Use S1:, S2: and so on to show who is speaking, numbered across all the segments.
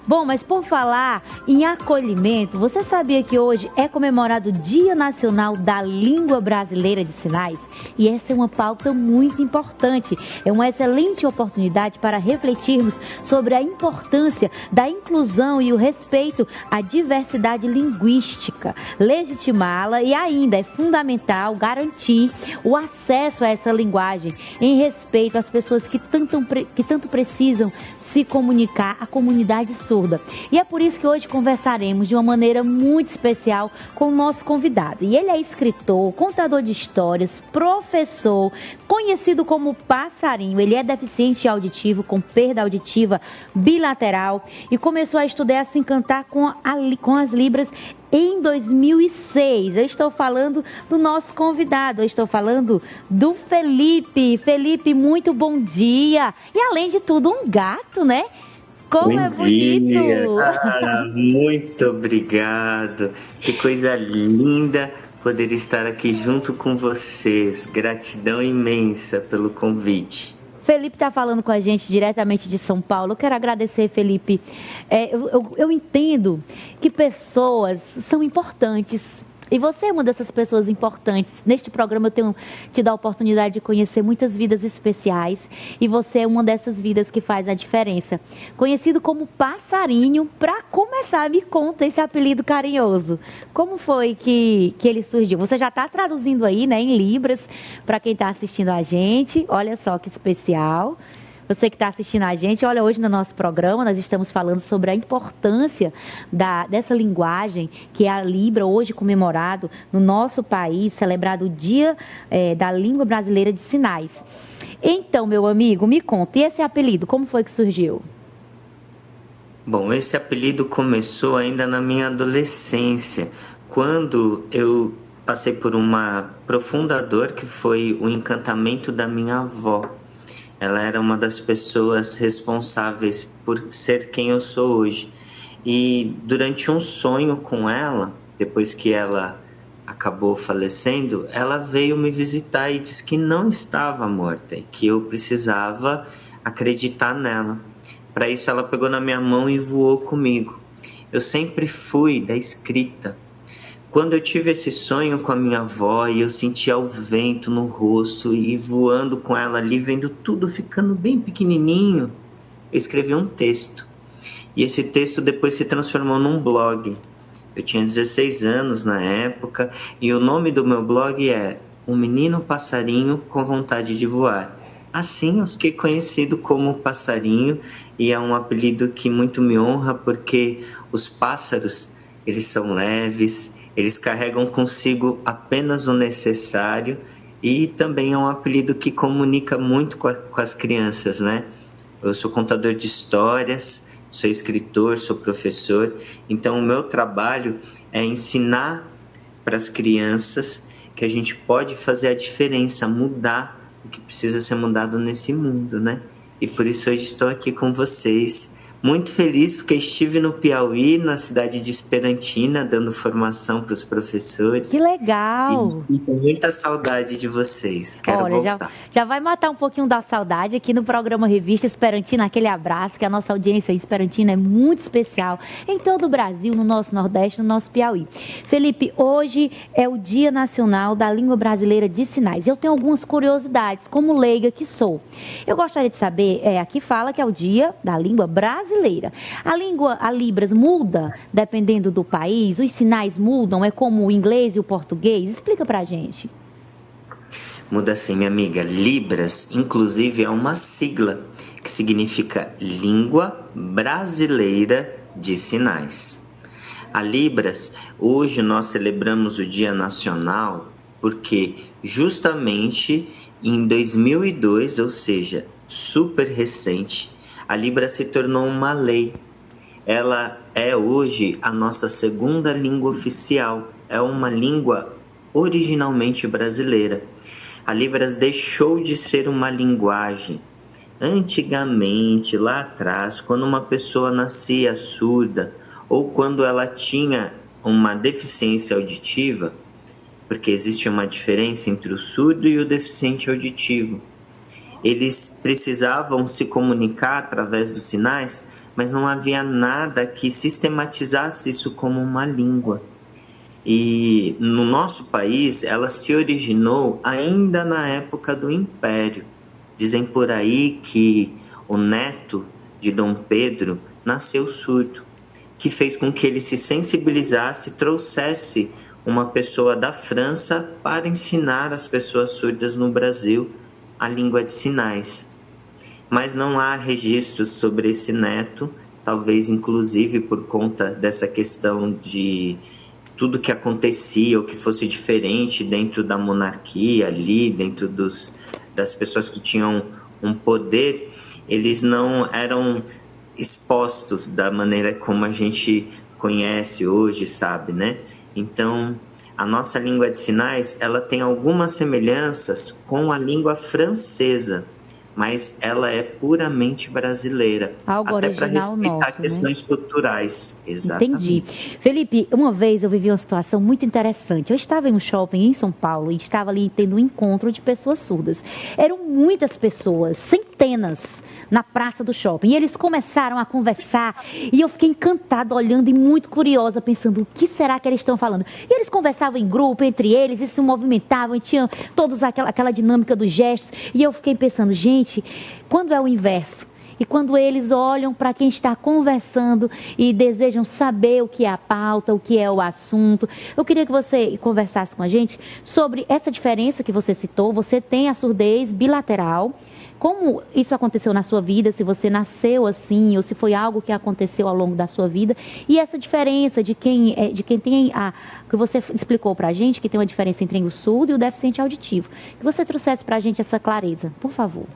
S1: Bom, mas por falar em acolhimento, você sabia que hoje é comemorado o Dia Nacional da Língua Brasileira de Sinais? E essa é uma pauta muito importante. É uma excelente oportunidade para refletirmos sobre a importância da inclusão e o respeito à diversidade linguística, legitimá-la e ainda é fundamental garantir o acesso a essa linguagem em respeito às pessoas que tanto precisam se comunicar à comunidade surda. E é por isso que hoje conversaremos de uma maneira muito especial com o nosso convidado. E ele é escritor, contador de histórias, professor, conhecido como Passarinho. Ele é deficiente auditivo, com perda auditiva bilateral e começou a estudar e a se encantar com as Libras em 2006. Eu estou falando do nosso convidado, eu estou falando do Felipe. Felipe, muito bom dia. E além de tudo, um gato, né? Como
S2: Bom
S1: é
S2: dia.
S1: bonito.
S2: Muito obrigado. Que coisa linda poder estar aqui junto com vocês. Gratidão imensa pelo convite.
S1: Felipe está falando com a gente diretamente de São Paulo. Eu quero agradecer, Felipe. Eu entendo que pessoas são importantes. E você é uma dessas pessoas importantes. Neste programa eu tenho tido a oportunidade de conhecer muitas vidas especiais. E você é uma dessas vidas que faz a diferença. Conhecido como Passarinho, para começar, me conta esse apelido carinhoso. Como foi que ele surgiu? Você já está traduzindo aí, né, em Libras, para quem está assistindo a gente. Olha só que especial. Você que está assistindo a gente, olha, hoje no nosso programa nós estamos falando sobre a importância dessa linguagem, que é a Libra, hoje comemorado no nosso país, celebrado o Dia da Língua Brasileira de Sinais. Então, meu amigo, me conta, e esse apelido, como foi que surgiu?
S2: Bom, esse apelido começou ainda na minha adolescência, quando eu passei por uma profunda dor que foi o encantamento da minha avó. Ela era uma das pessoas responsáveis por ser quem eu sou hoje. E durante um sonho com ela, depois que ela acabou falecendo, ela veio me visitar e disse que não estava morta e que eu precisava acreditar nela. Para isso, ela pegou na minha mão e voou comigo. Eu sempre fui da escrita. Quando eu tive esse sonho com a minha avó e eu sentia o vento no rosto e voando com ela ali, vendo tudo ficando bem pequenininho, eu escrevi um texto. E esse texto depois se transformou num blog. Eu tinha 16 anos na época e o nome do meu blog é Um Menino Passarinho com Vontade de Voar. Assim eu fiquei conhecido como Passarinho e é um apelido que muito me honra porque os pássaros, eles são leves, eles carregam consigo apenas o necessário e também é um apelido que comunica muito com as crianças, né? Eu sou contador de histórias, sou escritor, sou professor, então o meu trabalho é ensinar para as crianças que a gente pode fazer a diferença, mudar o que precisa ser mudado nesse mundo, né? E por isso hoje estou aqui com vocês. Muito feliz porque estive no Piauí, na cidade de Esperantina, dando formação para os professores.
S1: Que legal!
S2: E sinto muita saudade de vocês. Quero
S1: Olha,
S2: voltar.
S1: já vai matar um pouquinho da saudade aqui no programa Revista Esperantina, aquele abraço, que a nossa audiência esperantina é muito especial em todo o Brasil, no nosso Nordeste, no nosso Piauí. Felipe, hoje é o Dia Nacional da Língua Brasileira de Sinais. Eu tenho algumas curiosidades, como leiga que sou. Eu gostaria de saber, aqui fala que é o Dia da Língua Brasileira. A Libras muda dependendo do país? Os sinais mudam? É como o inglês e o português? Explica pra gente.
S2: Muda sim, minha amiga. Libras, inclusive, é uma sigla que significa Língua Brasileira de Sinais. A Libras, hoje nós celebramos o Dia Nacional porque justamente em 2002, ou seja, super recente, a Libra se tornou uma lei. Ela é hoje a nossa segunda língua oficial. É uma língua originalmente brasileira. A Libras deixou de ser uma linguagem. Antigamente, lá atrás, quando uma pessoa nascia surda ou quando ela tinha uma deficiência auditiva, porque existe uma diferença entre o surdo e o deficiente auditivo, eles precisavam se comunicar através dos sinais, mas não havia nada que sistematizasse isso como uma língua. E no nosso país, ela se originou ainda na época do Império. Dizem por aí que o neto de Dom Pedro nasceu surdo, que fez com que ele se sensibilizasse e trouxesse uma pessoa da França para ensinar as pessoas surdas no Brasil a língua de sinais. Mas não há registros sobre esse neto, talvez inclusive por conta dessa questão de tudo que acontecia ou que fosse diferente dentro da monarquia ali, dentro das pessoas que tinham um poder, eles não eram expostos da maneira como a gente conhece hoje, sabe, né? Então, a nossa língua de sinais, ela tem algumas semelhanças com a língua francesa, mas ela é puramente brasileira.
S1: Algo
S2: até para
S1: original
S2: respeitar
S1: nosso,
S2: questões
S1: né?
S2: culturais.
S1: Entendi.
S2: Exatamente.
S1: Felipe, uma vez eu vivi uma situação muito interessante. Eu estava em um shopping em São Paulo e estava ali tendo um encontro de pessoas surdas. Eram muitas pessoas, centenas, na praça do shopping. E eles começaram a conversar e eu fiquei encantada, olhando e muito curiosa, pensando, o que será que eles estão falando? E eles conversavam em grupo, entre eles, e se movimentavam, e tinham todos aquela dinâmica dos gestos. E eu fiquei pensando, gente, quando é o inverso? E quando eles olham para quem está conversando e desejam saber o que é a pauta, o que é o assunto, eu queria que você conversasse com a gente sobre essa diferença que você citou. Você tem a surdez bilateral. Como isso aconteceu na sua vida, se você nasceu assim, ou se foi algo que aconteceu ao longo da sua vida, e essa diferença de quem tem que você explicou para a gente, que tem uma diferença entre o surdo e o deficiente auditivo. Que você trouxesse para a gente essa clareza, por favor.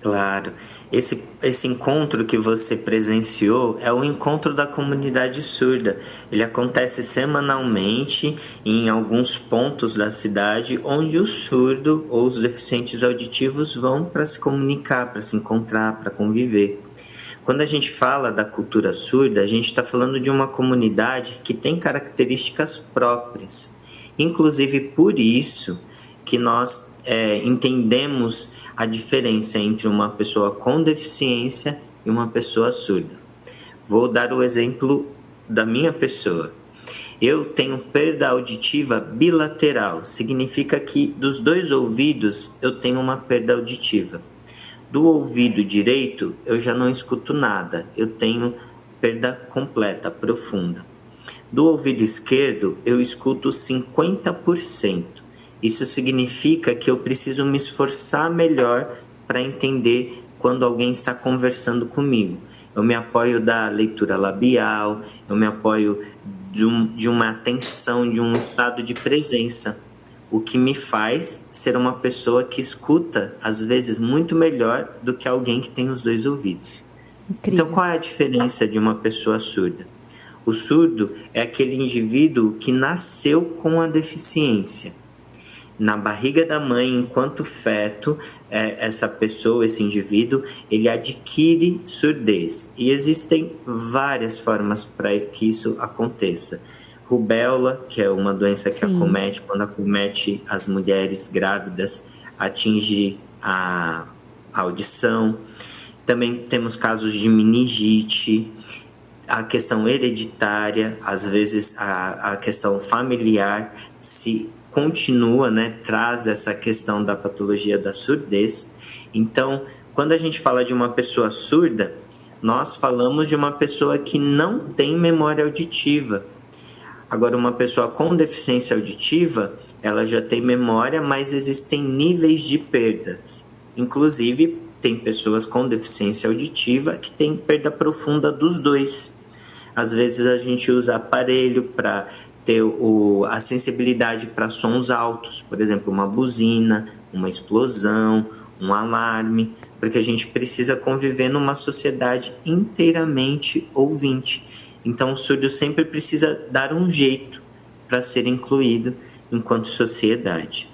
S2: Claro. Esse encontro que você presenciou é o encontro da comunidade surda. Ele acontece semanalmente em alguns pontos da cidade onde o surdo ou os deficientes auditivos vão para se comunicar, para se encontrar, para conviver. Quando a gente fala da cultura surda, a gente está falando de uma comunidade que tem características próprias. Inclusive por isso que nós entendemos a diferença entre uma pessoa com deficiência e uma pessoa surda. Vou dar o exemplo da minha pessoa. Eu tenho perda auditiva bilateral, significa que dos dois ouvidos eu tenho uma perda auditiva. Do ouvido direito eu já não escuto nada, eu tenho perda completa, profunda. Do ouvido esquerdo eu escuto 50%. Isso significa que eu preciso me esforçar melhor para entender quando alguém está conversando comigo. Eu me apoio da leitura labial, eu me apoio de uma atenção, de um estado de presença, o que me faz ser uma pessoa que escuta, às vezes, muito melhor do que alguém que tem os dois ouvidos. Incrível. Então, qual é a diferença de uma pessoa surda? O surdo é aquele indivíduo que nasceu com a deficiência. Na barriga da mãe, enquanto feto, essa pessoa, esse indivíduo, ele adquire surdez. E existem várias formas para que isso aconteça. Rubéola, que é uma doença que acomete, quando acomete as mulheres grávidas, atinge a audição. Também temos casos de meningite, a questão hereditária, às vezes a questão familiar se continua, traz essa questão da patologia da surdez. Então, quando a gente fala de uma pessoa surda, nós falamos de uma pessoa que não tem memória auditiva. Agora, uma pessoa com deficiência auditiva, ela já tem memória, mas existem níveis de perdas. Inclusive, tem pessoas com deficiência auditiva que têm perda profunda dos dois. Às vezes a gente usa aparelho para ter a sensibilidade para sons altos, por exemplo, uma buzina, uma explosão, um alarme, porque a gente precisa conviver numa sociedade inteiramente ouvinte. Então, o surdo sempre precisa dar um jeito para ser incluído enquanto sociedade.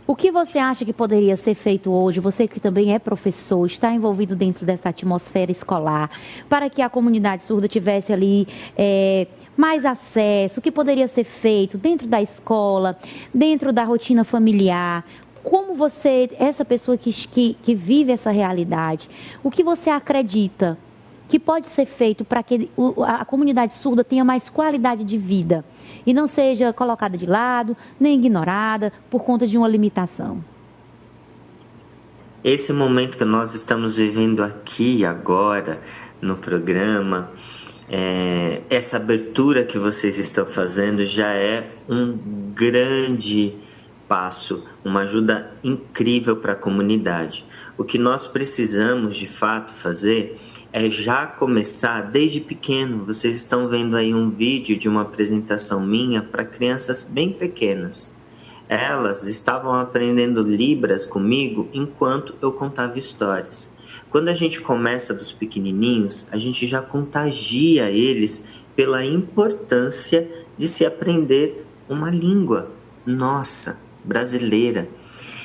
S1: O que você acha que poderia ser feito hoje, você que também é professor, está envolvido dentro dessa atmosfera escolar, para que a comunidade surda tivesse ali mais acesso? O que poderia ser feito dentro da escola, dentro da rotina familiar? Como você, essa pessoa que vive essa realidade, o que você acredita que pode ser feito para que a comunidade surda tenha mais qualidade de vida e não seja colocada de lado, nem ignorada por conta de uma limitação?
S2: Esse momento que nós estamos vivendo aqui e agora no programa, essa abertura que vocês estão fazendo já é um grande passo, uma ajuda incrível para a comunidade. O que nós precisamos de fato fazer é já começar desde pequeno. Vocês estão vendo aí um vídeo de uma apresentação minha para crianças bem pequenas. Elas estavam aprendendo Libras comigo enquanto eu contava histórias. Quando a gente começa dos pequenininhos, a gente já contagia eles pela importância de se aprender uma língua nossa, brasileira.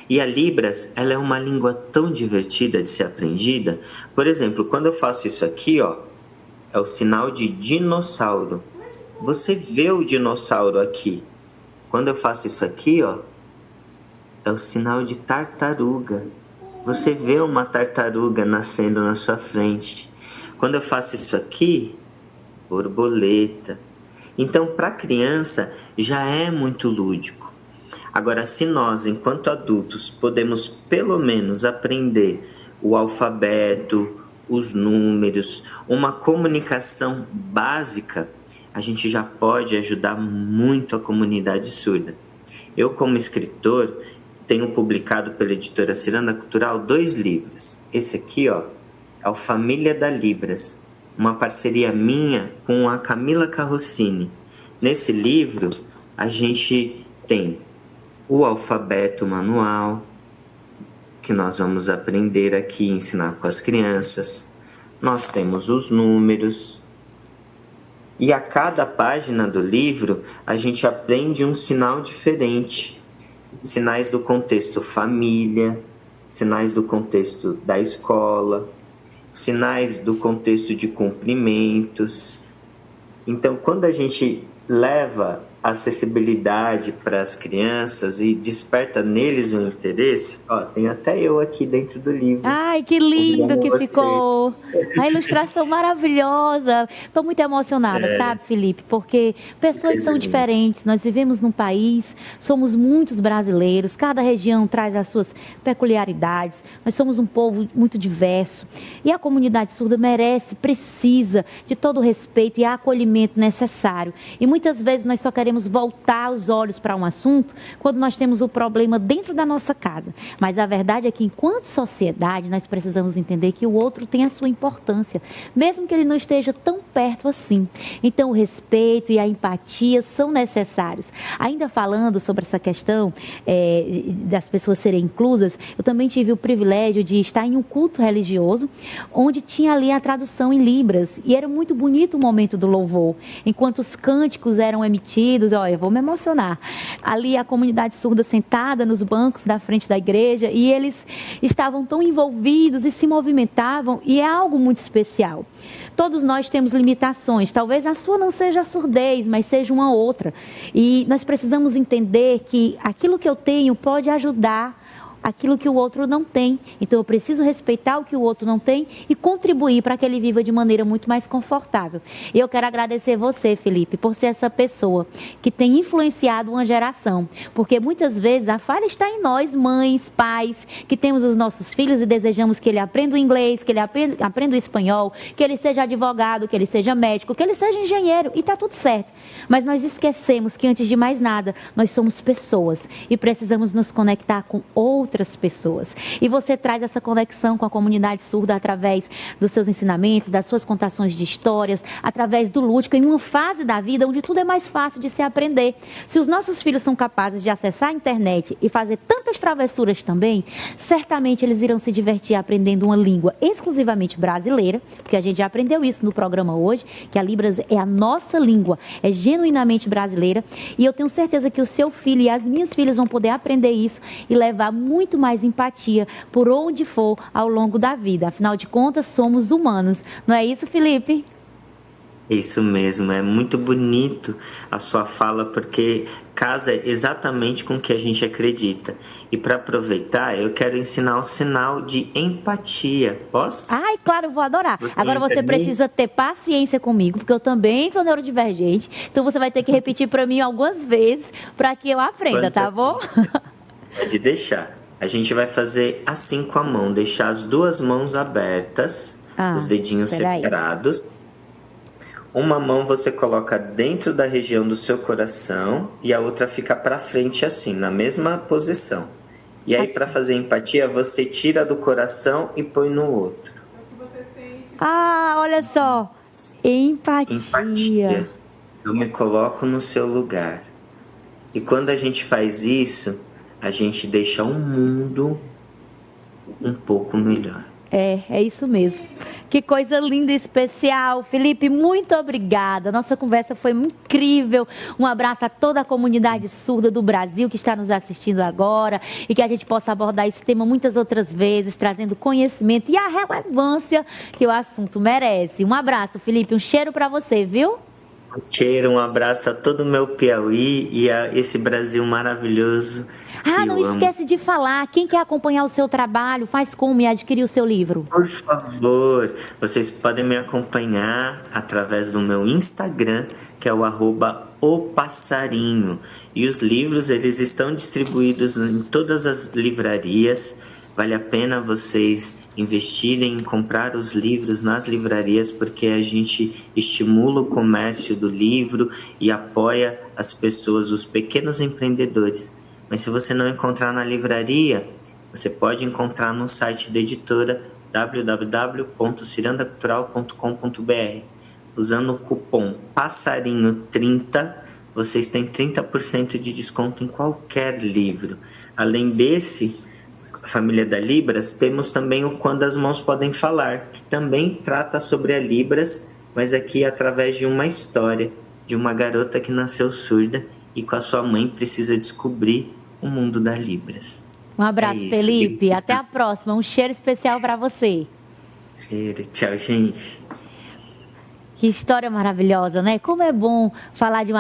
S2: E a Libras, ela é uma língua tão divertida de ser aprendida. Por exemplo, quando eu faço isso aqui, ó, é o sinal de dinossauro. Você vê o dinossauro aqui. Quando eu faço isso aqui, ó, é o sinal de tartaruga. Você vê uma tartaruga nascendo na sua frente. Quando eu faço isso aqui, borboleta. Então, para a criança, já é muito lúdico. Agora, se nós, enquanto adultos, podemos pelo menos aprender o alfabeto, os números, uma comunicação básica, a gente já pode ajudar muito a comunidade surda. Eu, como escritor, tenho publicado pela editora Ciranda Cultural 2 livros. Esse aqui, ó, é o Família da Libras, uma parceria minha com a Camila Carrossini. Nesse livro, a gente tem o alfabeto manual, que nós vamos aprender aqui e ensinar com as crianças. Nós temos os números. E a cada página do livro, a gente aprende um sinal diferente. Sinais do contexto família, sinais do contexto da escola, sinais do contexto de cumprimentos. Então, quando a gente leva acessibilidade para as crianças e desperta neles um interesse, ó, tem até eu aqui dentro do livro.
S1: Ai, que lindo que ficou! A ilustração maravilhosa. Estou muito emocionada, sabe, Felipe? Porque pessoas são diferentes. Nós vivemos num país, somos muitos brasileiros, cada região traz as suas peculiaridades. Nós somos um povo muito diverso e a comunidade surda merece, precisa de todo o respeito e acolhimento necessário. E muitas vezes nós só queremos voltar os olhos para um assunto quando nós temos o problema dentro da nossa casa. Mas a verdade é que, enquanto sociedade, nós precisamos entender que o outro tem a sua importância, mesmo que ele não esteja tão perto assim. Então, o respeito e a empatia são necessários. Ainda falando sobre essa questão das pessoas serem inclusas, eu também tive o privilégio de estar em um culto religioso, onde tinha ali a tradução em Libras, e era muito bonito o momento do louvor, enquanto os cânticos eram emitidos. Olha, eu vou me emocionar. Ali a comunidade surda sentada nos bancos da frente da igreja, e eles estavam tão envolvidos e se movimentavam, e é algo muito especial. Todos nós temos limitações, talvez a sua não seja a surdez, mas seja uma outra. E nós precisamos entender que aquilo que eu tenho pode ajudar aquilo que o outro não tem. Então eu preciso respeitar o que o outro não tem e contribuir para que ele viva de maneira muito mais confortável. E eu quero agradecer você, Felipe, por ser essa pessoa que tem influenciado uma geração, porque muitas vezes a falha está em nós, mães, pais, que temos os nossos filhos e desejamos que ele aprenda o inglês, que ele aprenda o espanhol, que ele seja advogado, que ele seja médico, que ele seja engenheiro, e está tudo certo. Mas nós esquecemos que, antes de mais nada, nós somos pessoas e precisamos nos conectar com outras pessoas. E você traz essa conexão com a comunidade surda através dos seus ensinamentos, das suas contações de histórias, através do lúdico, em uma fase da vida onde tudo é mais fácil de se aprender. Se os nossos filhos são capazes de acessar a internet e fazer tantas travessuras também, certamente eles irão se divertir aprendendo uma língua exclusivamente brasileira, porque a gente já aprendeu isso no programa hoje, que a Libras é a nossa língua, é genuinamente brasileira, e eu tenho certeza que o seu filho e as minhas filhas vão poder aprender isso e levar muito mais empatia por onde for ao longo da vida. Afinal de contas, somos humanos. Não é isso, Felipe?
S2: Isso mesmo, é muito bonito a sua fala porque casa exatamente com o que a gente acredita. E para aproveitar, eu quero ensinar o sinal de empatia. Posso?
S1: Ai, claro, eu vou adorar.
S2: Você
S1: Agora
S2: me
S1: você
S2: permite?
S1: precisa ter paciência comigo, porque eu também sou neurodivergente. Então você vai ter que repetir para mim algumas vezes para que eu aprenda, tá
S2: Quantas
S1: bom?
S2: vezes pode deixar? A gente vai fazer assim com a mão, deixar as duas mãos abertas, os
S1: Ah,
S2: dedinhos
S1: espera aí.
S2: separados. Uma mão você coloca dentro da região do seu coração e a outra fica para frente assim, na mesma posição. E aí para
S1: Assim.
S2: fazer empatia, você tira do coração e põe no outro.
S1: Ah, olha só. Empatia.
S2: Empatia. Eu me coloco no seu lugar. E quando a gente faz isso, a gente deixa o mundo um pouco melhor.
S1: É isso mesmo. Que coisa linda e especial. Felipe, muito obrigada. Nossa conversa foi incrível. Um abraço a toda a comunidade surda do Brasil que está nos assistindo agora e que a gente possa abordar esse tema muitas outras vezes, trazendo conhecimento e a relevância que o assunto merece. Um abraço, Felipe. Um cheiro para você, viu?
S2: Um cheiro, um abraço a todo o meu Piauí e a esse Brasil maravilhoso
S1: Ah,
S2: que
S1: não
S2: eu amo.
S1: esquece de falar. Quem quer acompanhar o seu trabalho, faz como e adquirir o seu livro.
S2: Por favor, vocês podem me acompanhar através do meu Instagram, que é o @opassarinho. E os livros, eles estão distribuídos em todas as livrarias. Vale a pena vocês investirem em comprar os livros nas livrarias, porque a gente estimula o comércio do livro e apoia as pessoas, os pequenos empreendedores. Mas se você não encontrar na livraria, você pode encontrar no site da editora www.cirandacultural.com.br. Usando o cupom passarinho30, vocês têm 30% de desconto em qualquer livro. Além desse, Família da Libras, temos também o Quando as Mãos Podem Falar, que também trata sobre a Libras, mas aqui através de uma história de uma garota que nasceu surda e com a sua mãe precisa descobrir o mundo das Libras.
S1: Um
S2: É
S1: abraço,
S2: isso,
S1: Felipe. Até
S2: Lívia.
S1: a próxima. Um cheiro especial para você.
S2: Cheiro. Tchau, gente.
S1: Que história maravilhosa, né? Como é bom falar de uma